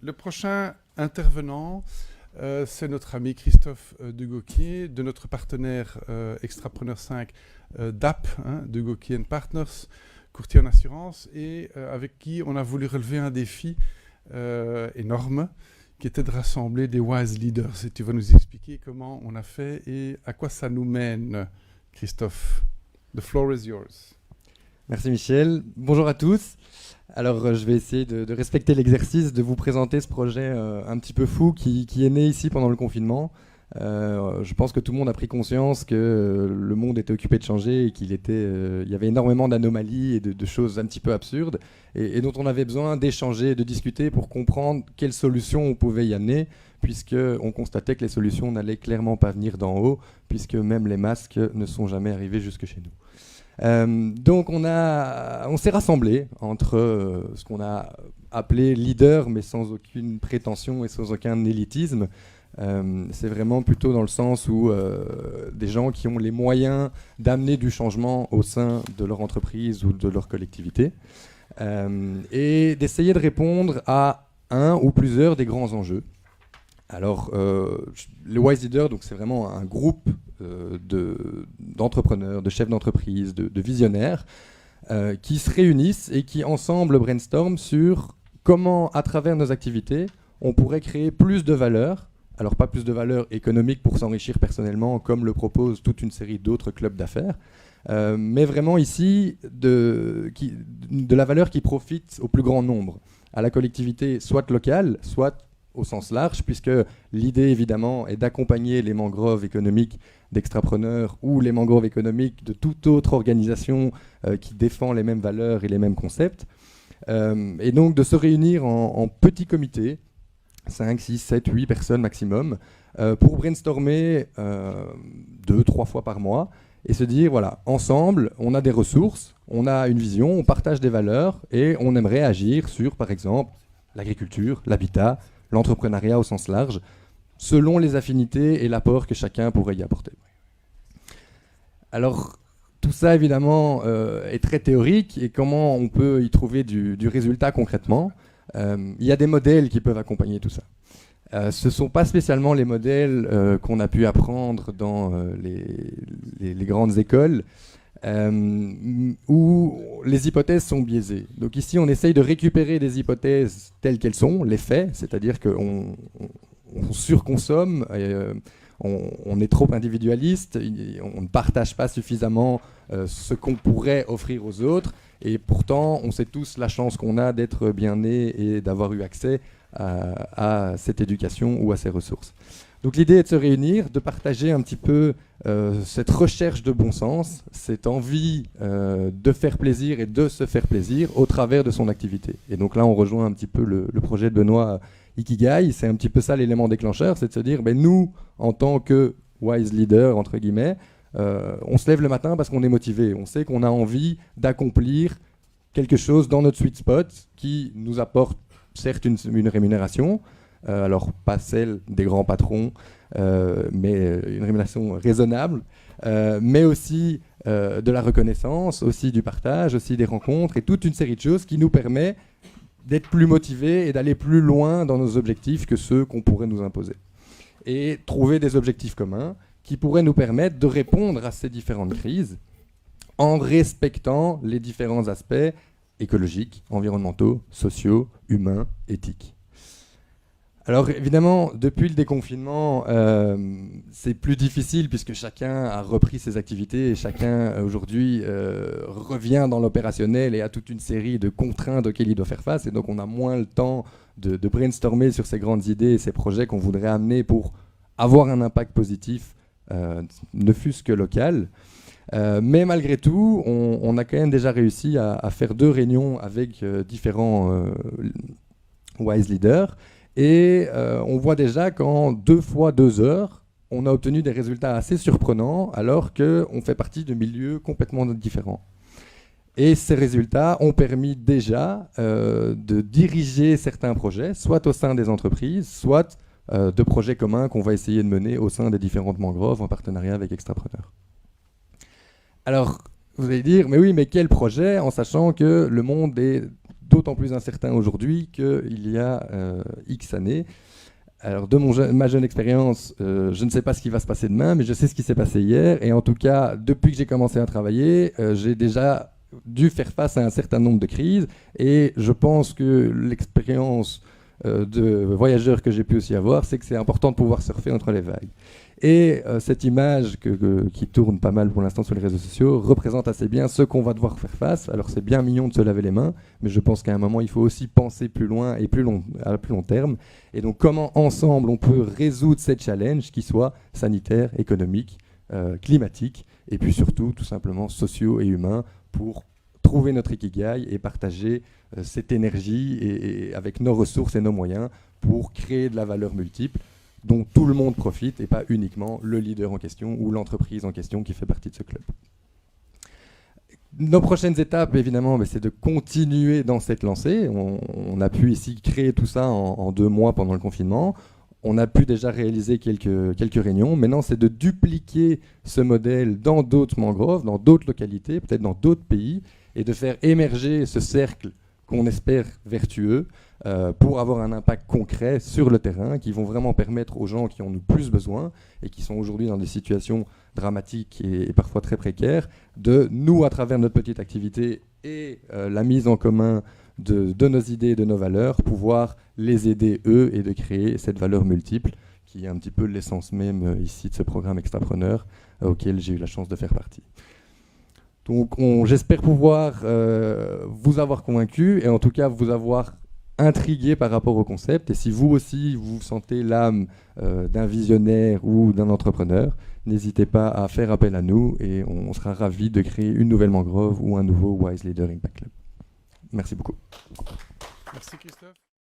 Le prochain intervenant, c'est notre ami Christophe Dugoquier, de notre partenaire Extrapreneur 5 DAP, Dugoquier Partners, courtier en assurance, et avec qui on a voulu relever un défi énorme, qui était de rassembler des wise leaders. Et tu vas nous expliquer comment on a fait et à quoi ça nous mène, Christophe. The floor is yours. Merci Michel. Bonjour à tous. Alors je vais essayer de respecter l'exercice, de vous présenter ce projet un petit peu fou qui est né ici pendant le confinement. Je pense que tout le monde a pris conscience que le monde était occupé de changer et qu'il y avait énormément d'anomalies et de choses un petit peu absurdes et dont on avait besoin d'échanger, de discuter pour comprendre quelles solutions on pouvait y amener, puisqu'on constatait que les solutions n'allaient clairement pas venir d'en haut, puisque même les masques ne sont jamais arrivés jusque chez nous. Donc on s'est rassemblés entre ce qu'on a appelé leader, mais sans aucune prétention et sans aucun élitisme. C'est vraiment plutôt dans le sens où des gens qui ont les moyens d'amener du changement au sein de leur entreprise ou de leur collectivité et d'essayer de répondre à un ou plusieurs des grands enjeux. Alors, le Wise Leader, donc c'est vraiment un groupe d'entrepreneurs, de chefs d'entreprise, de visionnaires qui se réunissent et qui ensemble brainstorment sur comment, à travers nos activités, on pourrait créer plus de valeur. Alors pas plus de valeur économique pour s'enrichir personnellement, comme le propose toute une série d'autres clubs d'affaires, mais vraiment ici de la valeur qui profite au plus grand nombre, à la collectivité soit locale, soit au sens large, puisque l'idée évidemment est d'accompagner les mangroves économiques d'Extrapreneurs ou les mangroves économiques de toute autre organisation qui défend les mêmes valeurs et les mêmes concepts, et donc de se réunir en petits comités, 5, 6, 7, 8 personnes maximum, pour brainstormer 2-3 fois par mois et se dire, voilà, ensemble, on a des ressources, on a une vision, on partage des valeurs et on aimerait agir sur, par exemple, l'agriculture, l'habitat, l'entrepreneuriat au sens large, selon les affinités et l'apport que chacun pourrait y apporter. Alors, tout ça, évidemment, est très théorique, et comment on peut y trouver du résultat concrètement ? Il y a des modèles qui peuvent accompagner tout ça. Ce ne sont pas spécialement les modèles qu'on a pu apprendre dans les grandes écoles, où les hypothèses sont biaisées. Donc ici, on essaye de récupérer des hypothèses telles qu'elles sont, les faits, c'est-à-dire qu'on surconsomme, on est trop individualiste, on ne partage pas suffisamment ce qu'on pourrait offrir aux autres, et pourtant, on sait tous la chance qu'on a d'être bien nés et d'avoir eu accès à cette éducation ou à ces ressources. Donc l'idée est de se réunir, de partager un petit peu cette recherche de bon sens, cette envie de faire plaisir et de se faire plaisir au travers de son activité. Et donc là, on rejoint un petit peu le projet de Benoît Ikigai. C'est un petit peu ça l'élément déclencheur, c'est de se dire, nous, en tant que wise leader, entre guillemets, on se lève le matin parce qu'on est motivé. On sait qu'on a envie d'accomplir quelque chose dans notre sweet spot qui nous apporte certes une rémunération, alors pas celle des grands patrons, mais une rémunération raisonnable, mais aussi de la reconnaissance, aussi du partage, aussi des rencontres et toute une série de choses qui nous permet d'être plus motivés et d'aller plus loin dans nos objectifs que ceux qu'on pourrait nous imposer. Et trouver des objectifs communs qui pourraient nous permettre de répondre à ces différentes crises en respectant les différents aspects écologiques, environnementaux, sociaux, humains, éthiques. Alors évidemment, depuis le déconfinement, c'est plus difficile puisque chacun a repris ses activités et chacun aujourd'hui revient dans l'opérationnel et a toute une série de contraintes auxquelles il doit faire face. Et donc on a moins le temps de brainstormer sur ces grandes idées et ces projets qu'on voudrait amener pour avoir un impact positif, ne fût-ce que local. Mais malgré tout, on a quand même déjà réussi à faire 2 réunions avec différents wise leaders. Et on voit déjà qu'en 2 fois 2 heures, on a obtenu des résultats assez surprenants alors qu'on fait partie de milieux complètement différents. Et ces résultats ont permis déjà de diriger certains projets, soit au sein des entreprises, soit de projets communs qu'on va essayer de mener au sein des différentes mangroves en partenariat avec Extrapreneurs. Alors, vous allez dire, mais oui, mais quel projet, en sachant que le monde est d'autant plus incertain aujourd'hui qu'il y a X années. Alors de ma jeune expérience, je ne sais pas ce qui va se passer demain, mais je sais ce qui s'est passé hier. Et en tout cas, depuis que j'ai commencé à travailler, j'ai déjà dû faire face à un certain nombre de crises. Et je pense que l'expérience de voyageur que j'ai pu aussi avoir, c'est que c'est important de pouvoir surfer entre les vagues. Et cette image qui tourne pas mal pour l'instant sur les réseaux sociaux représente assez bien ce qu'on va devoir faire face. Alors c'est bien mignon de se laver les mains, mais je pense qu'à un moment il faut aussi penser plus loin et à plus long terme. Et donc comment ensemble on peut résoudre ces challenges qui soient sanitaires, économiques, climatiques, et puis surtout tout simplement sociaux et humains pour trouver notre ikigai et partager cette énergie et avec nos ressources et nos moyens pour créer de la valeur multiple dont tout le monde profite et pas uniquement le leader en question ou l'entreprise en question qui fait partie de ce club. Nos prochaines étapes, évidemment, c'est de continuer dans cette lancée. On a pu ici créer tout ça en 2 mois pendant le confinement. On a pu déjà réaliser quelques réunions. Maintenant, c'est de dupliquer ce modèle dans d'autres mangroves, dans d'autres localités, peut-être dans d'autres pays, et de faire émerger ce cercle qu'on espère vertueux pour avoir un impact concret sur le terrain, qui vont vraiment permettre aux gens qui en ont le plus besoin et qui sont aujourd'hui dans des situations dramatiques et parfois très précaires, de nous, à travers notre petite activité et la mise en commun de nos idées et de nos valeurs, pouvoir les aider eux et de créer cette valeur multiple qui est un petit peu l'essence même ici de ce programme Extrapreneur auquel j'ai eu la chance de faire partie. Donc j'espère pouvoir vous avoir convaincu et en tout cas vous avoir intrigué par rapport au concept. Et si vous aussi vous sentez l'âme d'un visionnaire ou d'un entrepreneur, n'hésitez pas à faire appel à nous et on sera ravis de créer une nouvelle mangrove ou un nouveau Wise Leader Impact Club. Merci beaucoup. Merci Christophe.